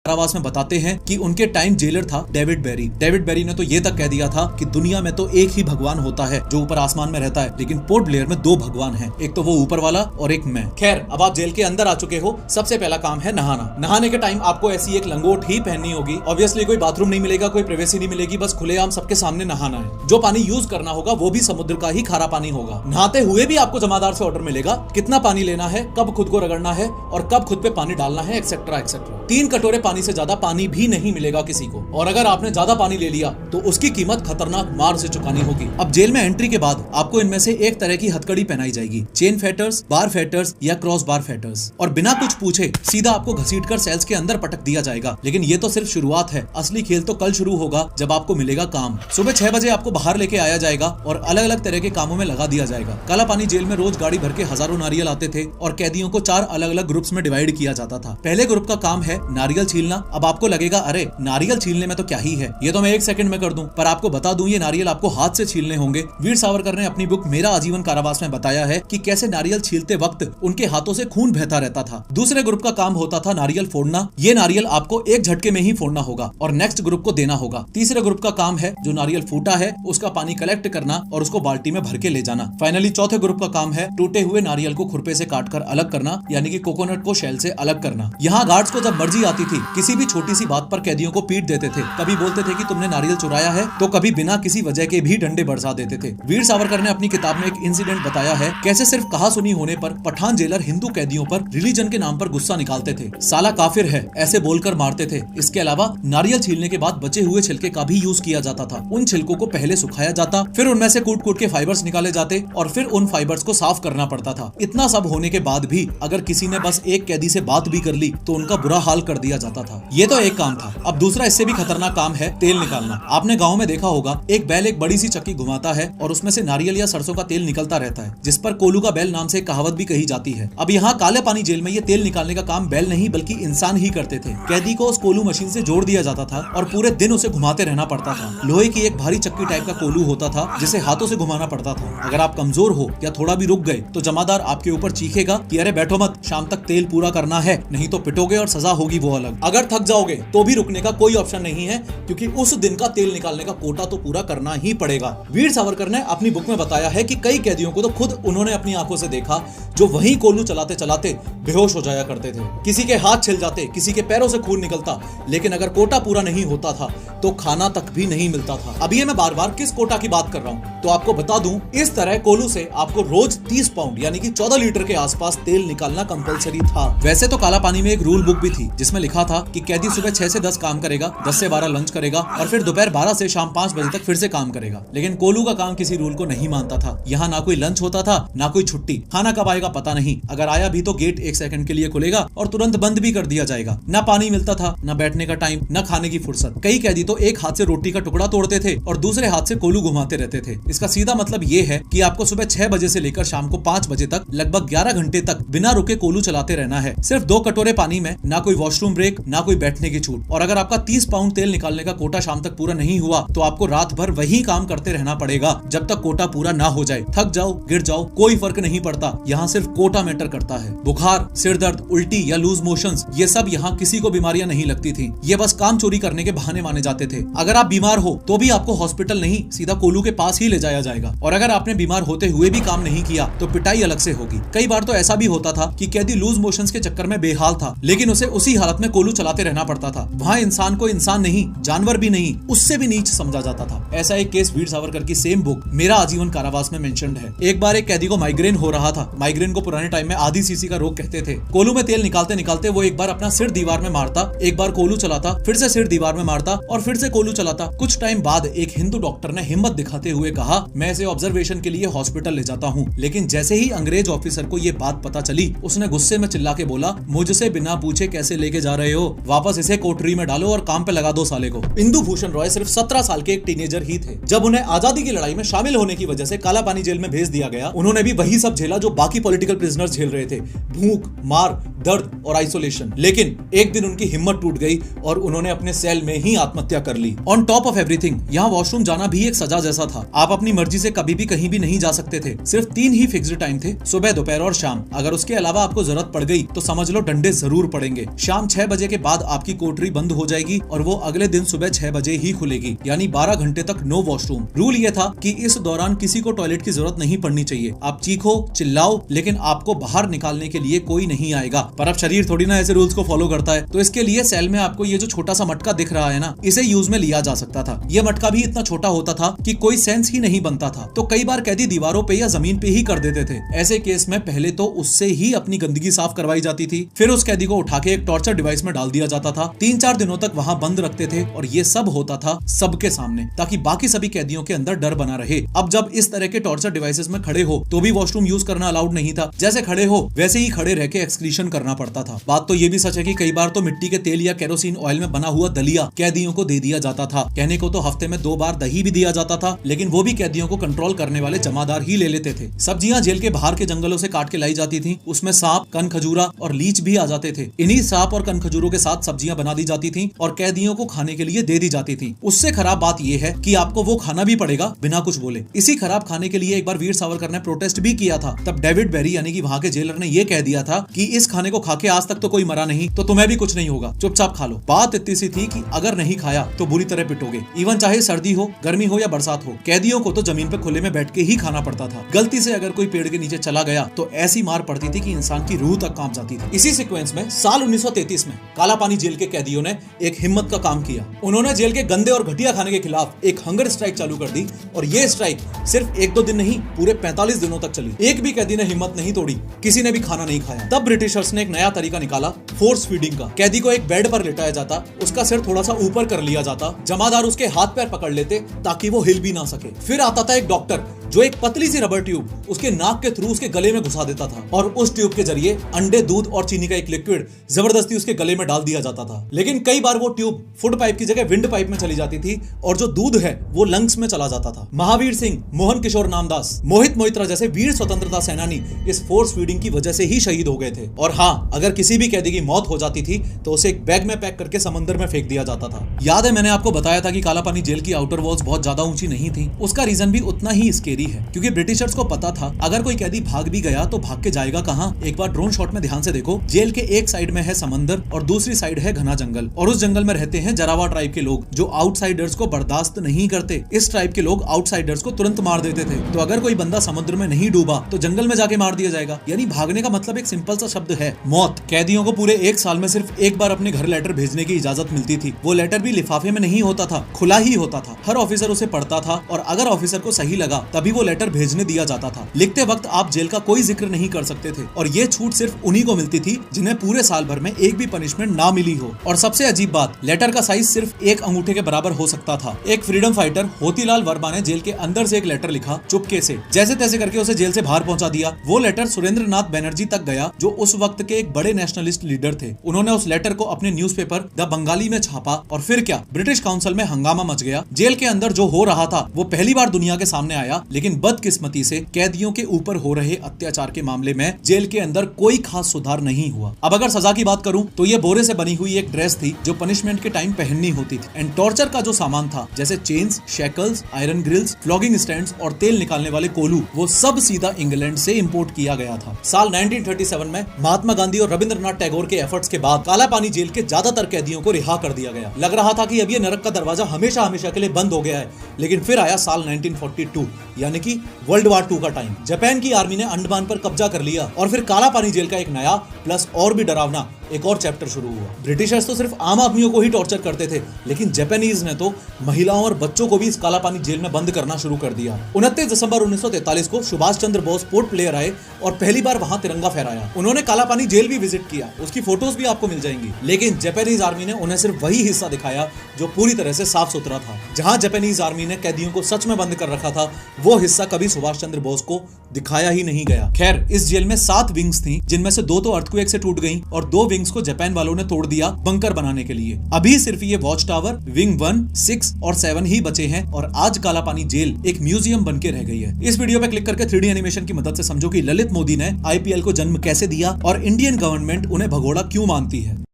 कारावास में बताते हैं कि उनके टाइम जेलर था डेविड बेरी। डेविड बेरी ने तो ये तक कह दिया था कि दुनिया में तो एक ही भगवान होता है जो ऊपर आसमान में रहता है, लेकिन पोर्ट ब्लेयर में दो भगवान हैं, एक तो वो ऊपर वाला और एक मैं। खैर, अब आप जेल के अंदर आ चुके हो, सबसे पहला काम है नहाना। नहाने के टाइम आपको ऐसी एक लंगोट ही पहननी होगी। ऑब्वियसली कोई बाथरूम नहीं मिलेगा, कोई प्राइवेसी नहीं मिलेगी, बस खुलेआम सबके सामने नहाना है। जो पानी यूज करना होगा वो भी समुद्र का ही खारा पानी होगा। नहाते हुए भी आपको जमादार से ऑर्डर मिलेगा कितना पानी लेना है, कब खुद को रगड़ना है और कब खुद पे पानी डालना है, एक्सेट्रा एक्सेट्रा। 3 कटोरे पानी से ज्यादा पानी भी नहीं मिलेगा किसी को, और अगर आपने ज्यादा पानी ले लिया तो उसकी कीमत खतरनाक मार से चुकानी होगी। अब जेल में एंट्री के बाद आपको इनमें से एक तरह की हथकड़ी पहनाई जाएगी, चेन फेटर्स, बार फेटर्स या क्रॉस बार फेटर्स, और बिना कुछ पूछे सीधा आपको घसीटकर सेल्स के अंदर पटक दिया जाएगा। लेकिन ये तो सिर्फ शुरुआत है, असली खेल तो कल शुरू होगा जब आपको मिलेगा काम। सुबह 6 बजे आपको बाहर लेके आया जाएगा और अलग अलग तरह के कामों में लगा दिया जाएगा। काला पानी जेल में रोज गाड़ी भर के हजारों नारियल आते थे और कैदियों को 4 अलग अलग ग्रुप्स में डिवाइड किया जाता था। पहले ग्रुप का काम है नारियल छीलना। अब आपको लगेगा अरे नारियल छीलने में तो क्या ही है, ये तो मैं 1 सेकंड में कर दूं, पर आपको बता दूं ये नारियल आपको हाथ से छीलने होंगे। वीर सावरकर ने अपनी बुक मेरा आजीवन कारावास में बताया है कि कैसे नारियल छीलते वक्त उनके हाथों से खून बहता रहता था। दूसरे ग्रुप का काम होता था नारियल फोड़ना। ये नारियल आपको एक झटके में ही फोड़ना होगा और नेक्स्ट ग्रुप को देना होगा। तीसरे ग्रुप का काम है जो नारियल फूटा है उसका पानी कलेक्ट करना और उसको बाल्टी में भर के ले जाना। फाइनली चौथे ग्रुप का काम है टूटे हुए नारियल को खुरपे से काटकर अलग करना, यानी कि कोकोनट को शेल से अलग करना। यहाँ गार्ड्स को जब मर्जी आती थी किसी भी छोटी सी बात पर कैदियों को पीट देते थे। कभी बोलते थे कि तुमने नारियल चुराया है, तो कभी बिना किसी वजह के भी डंडे बरसा देते थे। वीर सावरकर ने अपनी किताब में एक इंसिडेंट बताया है कैसे सिर्फ कहा सुनी होने पर पठान जेलर हिंदू कैदियों पर रिलीजन के नाम पर गुस्सा निकालते थे। साला काफिर है ऐसे बोलकर मारते थे। इसके अलावा नारियल छीलने के बाद बचे हुए छिलके का भी यूज किया जाता था। उन छिलकों को पहले सुखाया जाता, फिर उनमें से कूट कूट के फाइबर्स निकाले जाते और फिर उन फाइबर्स को साफ करना पड़ता था। इतना सब होने के बाद भी अगर किसी ने बस एक कैदी से बात भी कर ली तो उनका बुरा हाल कर दिया जाता था। ये तो एक काम था। अब दूसरा इससे भी खतरनाक काम है तेल निकालना। आपने गाँव में देखा होगा एक बैल एक बड़ी सी चक्की घुमाता है और उसमें से नारियल या सरसों का तेल निकलता रहता है, जिस पर कोलू का बैल नाम से कहावत भी कही जाती है। अब यहाँ काले पानी जेल में ये तेल निकालने का काम बैल नहीं बल्कि इंसान ही करते थे। कैदी को उस कोलू मशीन से जोड़ दिया जाता था और पूरे दिन उसे घुमाते रहना पड़ता था। लोहे की एक भारी चक्की टाइप का कोलू होता था जिसे हाथों से घुमाना पड़ता था। अगर आप कमजोर हो या थोड़ा भी रुक गए तो जमादार आपके ऊपर चीखेगा कि अरे बैठो मत, शाम तक तेल पूरा करना है, नहीं तो पिटोगे और सजा होगी वो अलग। अगर थक जाओगे तो भी रुकने का कोई ऑप्शन नहीं है, क्योंकि उस दिन का तेल निकालने का कोटा तो पूरा करना ही पड़ेगा। वीर सावरकर ने अपनी बुक में बताया है कि कई कैदियों को तो खुद उन्होंने अपनी आंखों से देखा जो वही कोलू चलाते चलाते बेहोश हो जाया करते थे। किसी के हाथ छिल जाते, किसी के पैरों से खून निकलता, लेकिन अगर कोटा पूरा नहीं होता था तो खाना तक भी नहीं मिलता था। अब ये मैं बार बार किस कोटा की बात कर रहा हूँ तो आपको बता दूं, इस तरह कोलू से आपको रोज 30 पाउंड यानी कि 14 लीटर के आसपास तेल निकालना कंपलसरी था। वैसे तो काला पानी में एक रूल बुक भी थी जिसमें लिखा था कि कैदी सुबह 6 से 10 काम करेगा, 10 से 12 लंच करेगा और फिर दोपहर 12 से शाम 5 बजे तक फिर से काम करेगा। लेकिन कोलू का काम किसी रूल को नहीं मानता था। यहाँ ना कोई लंच होता था ना कोई छुट्टी। खाना कब आएगा पता नहीं, अगर आया भी तो गेट 1 सेकंड के लिए खुलेगा और तुरंत बंद भी कर दिया जाएगा। ना पानी मिलता था, ना बैठने का टाइम, ना खाने की फुर्सत। कई कैदी तो एक हाथ से रोटी का टुकड़ा तोड़ते थे और दूसरे हाथ से कोलू घुमाते रहते थे। इसका सीधा मतलब ये है कि आपको सुबह 6 बजे से लेकर शाम को 5 बजे तक लगभग 11 घंटे तक बिना रुके कोलू चलाते रहना है। सिर्फ 2 कटोरे पानी में, ना कोई वॉशरूम ब्रेक, ना कोई बैठने की छूट। और अगर आपका 30 पाउंड तेल निकालने का कोटा शाम तक पूरा नहीं हुआ तो आपको रात भर वही काम करते रहना पड़ेगा जब तक कोटा पूरा ना हो जाए। थक जाओ, गिर जाओ, कोई फर्क नहीं पड़ता। यहाँ सिर्फ कोटा मैटर करता है। बुखार, सिर दर्द, उल्टी या लूज मोशंस, ये सब यहाँ किसी को बीमारियां नहीं लगती थी। ये बस काम चोरी करने के बहाने माने जाते थे। अगर आप बीमार हो तो भी आपको हॉस्पिटल नहीं सीधा कोलू के पास ही ले जाया जाएगा, और अगर आपने बीमार होते हुए भी काम नहीं किया तो पिटाई अलग से होगी। कई बार तो ऐसा भी होता था कि कैदी लूज मोशंस के चक्कर में बेहाल था, लेकिन उसे उसी हालत में कोलू चलाते रहना पड़ता था। वहाँ इंसान को इंसान नहीं, जानवर भी नहीं, उससे भी नीच समझा जाता था। ऐसा एक केस वीर सावरकर की सेम बुक मेरा आजीवन कारावास में मेंशन्ड है। एक बार एक कैदी को माइग्रेन हो रहा था। माइग्रेन को पुराने टाइम में आधी सीसी का रोग कहते थे। कोलू में तेल निकालते निकालते वो एक बार अपना सिर दीवार में मारता, एक बार कोलू चलाता, फिर से सिर दीवार में मारता और फिर से कोलू चलाता। कुछ टाइम बाद एक हिंदू डॉक्टर ने हिम्मत दिखाते हुए कहा, मैं इसे ऑब्जर्वेशन के लिए हॉस्पिटल ले जाता हूँ। लेकिन जैसे ही अंग्रेज ऑफिसर को ये बात पता चली, उसने गुस्से में चिल्ला के बोला, मुझसे बिना पूछे कैसे लेके जा रहे हो, वापस इसे कोठरी में डालो और काम पे लगा दो साले को। इंदु भूषण रॉय सिर्फ 17 साल के एक टीनेजर ही थे। जब उन्हें आजादी की लड़ाई में शामिल होने की वजह से काला पानी जेल में भेज दिया गया, उन्होंने भी वही सब झेला जो बाकी पॉलिटिकल प्रिजनर्स झेल रहे थे, भूख, मार, दर्द और आइसोलेशन। लेकिन एक दिन उनकी हिम्मत टूट गई और उन्होंने अपने सेल में ही आत्महत्या कर ली। ऑन टॉप ऑफ एवरीथिंग, यहाँ वॉशरूम जाना भी एक सजा जैसा था। आप अपनी मर्जी से कभी भी कहीं भी नहीं जा सकते थे। सिर्फ 3 ही फिक्स्ड टाइम थे, सुबह, दोपहर और शाम। अगर उसके अलावा आपको जरूरत पड़ गई तो समझ लो डंडे जरूर पड़ेंगे। शाम 6 बजे के बाद आपकी कोठरी बंद हो जाएगी और वो अगले दिन सुबह 6 बजे ही खुलेगी, यानी 12 घंटे तक नो वॉशरूम। रूल ये था कि इस दौरान किसी को टॉयलेट की जरूरत नहीं पड़नी चाहिए। आप चीखो चिल्लाओ, लेकिन आपको बाहर निकालने के लिए कोई नहीं आएगा। पर अब शरीर थोड़ी ना ऐसे रूल्स को फॉलो करता है, तो इसके लिए सेल में आपको ये जो छोटा सा मटका दिख रहा है ना, इसे यूज में लिया जा सकता था। ये मटका भी इतना छोटा होता था कि कोई सेंस ही नहीं बनता था, तो कई बार कैदी दीवारों पे या जमीन पे ही कर देते थे। ऐसे केस में पहले तो उससे ही अपनी गंदगी साफ करवाई जाती थी, फिर उस कैदी को उठा के एक टॉर्चर डिवाइस में डाल दिया जाता था। 3-4 दिनों तक वहां बंद रखते थे और ये सब होता था सबके सामने, ताकि बाकी सभी कैदियों के अंदर डर बना रहे। अब जब इस तरह के टॉर्चर डिवाइसेस में खड़े हो तो भी वॉशरूम यूज करना अलाउड नहीं था। जैसे खड़े हो वैसे ही खड़े रह के एक्सक्रीशन करना पड़ता था। बात तो ये भी सच है कि कई बार तो मिट्टी के तेल या केरोसिन ऑयल में बना हुआ दलिया कैदियों को दे दिया जाता था। कहने को तो हफ्ते में 2 बार दही भी दिया जाता था, लेकिन वो भी कैदियों को कंट्रोल करने वाले जमादार ही ले लेते थे। सब्जियां जेल के बाहर के जंगलों से काट के लाई जाती थी, उसमें सांप, कन खजूरा और लीच भी आ जाते थे। इन्हीं सांप और कन खजूरों के साथ सब्जियां बना दी जाती थी और कैदियों को खाने के लिए दे दी जाती थी। उससे खराब बात यह है कि आपको वो खाना भी पड़ेगा बिना कुछ बोले। इसी खराब खाने के लिए एक बार वीर सावरकर ने प्रोटेस्ट भी किया था। तब डेविड बेरी यानी कि वहां के जेलर ने यह कह दिया था कि इस खाने को खा के आज तक तो कोई मरा नहीं, तो तुम्हें भी कुछ नहीं होगा, चुपचाप खा लो। बात इतनी सी थी कि अगर नहीं खाया तो बुरी तरह पिटोगे। इवन चाहे सर्दी हो, गर्मी हो या बरसात हो, कैदियों को तो जमीन पे खुले में बैठ के ही खाना पड़ता था। गलती से अगर कोई पेड़ के नीचे चला गया तो ऐसी मार पड़ती थी कि इंसान की रूह तक कांप जाती थी। इसी सीक्वेंस में साल 1933 में कालापानी जेल के कैदियों ने एक हिम्मत का काम किया। उन्होंने जेल के गंदे और घटिया खाने के खिलाफ एक हंगर स्ट्राइक चालू कर दी और ये स्ट्राइक सिर्फ 1-2 दिन नहीं, पूरे 45 दिनों तक चली। एक भी कैदी ने हिम्मत नहीं तोड़ी, किसी ने भी खाना नहीं खाया। तब ब्रिटिशर्स ने एक नया तरीका निकाला, फोर्स फीडिंग का। कैदी को एक बेड पर लिटाया जाता, उसका सिर थोड़ा सा ऊपर कर लिया जाता, जमादार उसके हाथ पैर पकड़ लेते ताकि वो हिल भी ना सके। फिर आता था एक डॉक्टर जो एक पतली सी रबर ट्यूब उसके नाक के थ्रू उसके गले में घुसा देता था और उस ट्यूब के जरिए अंडे, दूध और चीनी का एक लिक्विड जबरदस्ती उसके गले में डाल दिया जाता था। लेकिन कई बार वो ट्यूब फुट पाइप की जगह विंड पाइप में चली जाती थी और जो दूध है वो लंग्स में चला जाता था। महावीर सिंह, मोहन किशोर नामदास, मोहित मोइत्रा जैसे वीर स्वतंत्रता सेनानी इस फोर्स फीडिंग की वजह से ही शहीद हो गए थे। और हाँ, अगर किसी भी कैदी की मौत हो जाती थी तो उसे एक बैग में पैक करके समंदर में फेंक दिया जाता था। याद है मैंने आपको बताया था कि कालापानी जेल की आउटर वॉल्स बहुत ज्यादा ऊंची नहीं थी। उसका रीजन भी उतना ही स्केरी है, क्योंकि ब्रिटिशर्स को पता था अगर कोई कैदी भाग भी गया तो भाग के जाएगा कहां। एक बार ड्रोन शॉट में ध्यान से देखो, जेल के एक साइड में है समंदर और दूसरी साइड है घना जंगल, और उस जंगल में रहते हैं जरावा ट्राइब के लोग जो आउटसाइडर्स को बर्दाश्त नहीं करते। इस ट्राइब के लोग आउटसाइडर्स को तुरंत मार देते थे। तो अगर कोई बंदा समुद्र में नहीं डूबा तो जंगल में जाके मार दिया जाएगा। यानी भागने का मतलब एक सिंपल सा शब्द है, मौत। कैदियों को पूरे 1 साल में सिर्फ एक बार अपने घर लेटर भेजने की इजाजत मिलती थी। वो लेटर भी लिफाफे में नहीं होता था, खुला ही होता था। हर ऑफिसर उसे पढ़ता था और अगर ऑफिसर को सही लगा तभी वो लेटर भेजने दिया जाता था। लिखते वक्त आप जेल का कोई जिक्र नहीं कर सकते थे और ये छूट सिर्फ उन्हीं को मिलती थी जिन्हें पूरे साल भर में एक भी पनिशमेंट ना मिली हो। और सबसे अजीब बात, लेटर का साइज सिर्फ 1 अंगूठे के बराबर हो सकता था। एक फ्रीडम फाइटर होतीलाल वर्मा ने जेल के अंदर से एक लेटर लिखा, चुपके से, जैसे तैसे करके उसे जेल से बाहर पहुंचा दिया। वो लेटर सुरेंद्र नाथ बनर्जी तक गया जो उस वक्त के एक बड़े नेशनलिस्ट लीडर थे। उन्होंने उस लेटर को अपने न्यूज़पेपर द बंगाली में छापा और फिर क्या, ब्रिटिश काउंसिल में हंगामा मच गया। जेल के अंदर जो हो रहा था वो पहली बार दुनिया के सामने आया, लेकिन बदकिस्मती से कैदियों के ऊपर हो रहे अत्याचार के मामले में जेल के अंदर कोई खास सुधार नहीं हुआ। अब अगर सजा की बात करूं तो ये बोरे से बनी हुई एक ड्रेस थी जो पनिशमेंट के टाइम पहननी होती थी। एंड टॉर्चर का जो सामान था जैसे chains, shackles, iron grills, flogging stands और तेल निकालने वाले कोलू, वो सब सीधा इंग्लैंड से इंपोर्ट किया गया था। साल 1937 में महात्मा गांधी और रविंद्रनाथ टैगोर के एफर्ट्स के बाद कालापानी जेल के ज्यादातर कैदियों को रिहा कर दिया गया। लग रहा था कि अब ये नरक का दरवाजा हमेशा हमेशा के लिए बंद हो गया है, लेकिन फिर आया साल 1942 यानी कि वर्ल्ड वार 2 का टाइम। जापान की आर्मी ने अंडमान पर कब्जा कर लिया और फिर कालापानी जेल का एक नया प्लस और भी डरावना एक और चैप्टर शुरू हुआ। ब्रिटिशर्स तो सिर्फ आम आदमियों को ही टॉर्चर करते थे, लेकिन जापानीज ने तो महिलाओं और बच्चों को भी इस कालापानी जेल में बंद करना शुरू कर दिया। 29 दिसंबर 1943 को सुभाष चंद्र बोस पोर्ट ब्लेयर आए और पहली बार वहां तिरंगा फहराया। उन्होंने कालापानी जेल भी विजिट किया, उसकी फोटोज भी आपको मिल जाएंगी। लेकिन जापानीज आर्मी ने उन्हें सिर्फ वही हिस्सा दिखाया जो पूरी तरह से साफ सुथरा था। जहां जापानीज आर्मी ने कैदियों को सच में बंद कर रखा था, वो हिस्सा कभी सुभाष चंद्र बोस को दिखाया ही नहीं गया। खैर, इस जेल में 7 विंग्स थी, जिनमें से 2 तो अर्थक्वेक से टूट गईं और 2 विंग्स को जापान वालों ने तोड़ दिया बंकर बनाने के लिए। अभी सिर्फ ये वॉच टावर, विंग 1, 6 और 7 ही बचे हैं और आज कालापानी जेल एक म्यूजियम बन के रह गई है। इस वीडियो पे क्लिक करके 3D एनिमेशन की मदद से समझो कि ललित मोदी ने IPL को जन्म कैसे दिया और इंडियन गवर्नमेंट उन्हें भगोड़ा क्यों मानती है।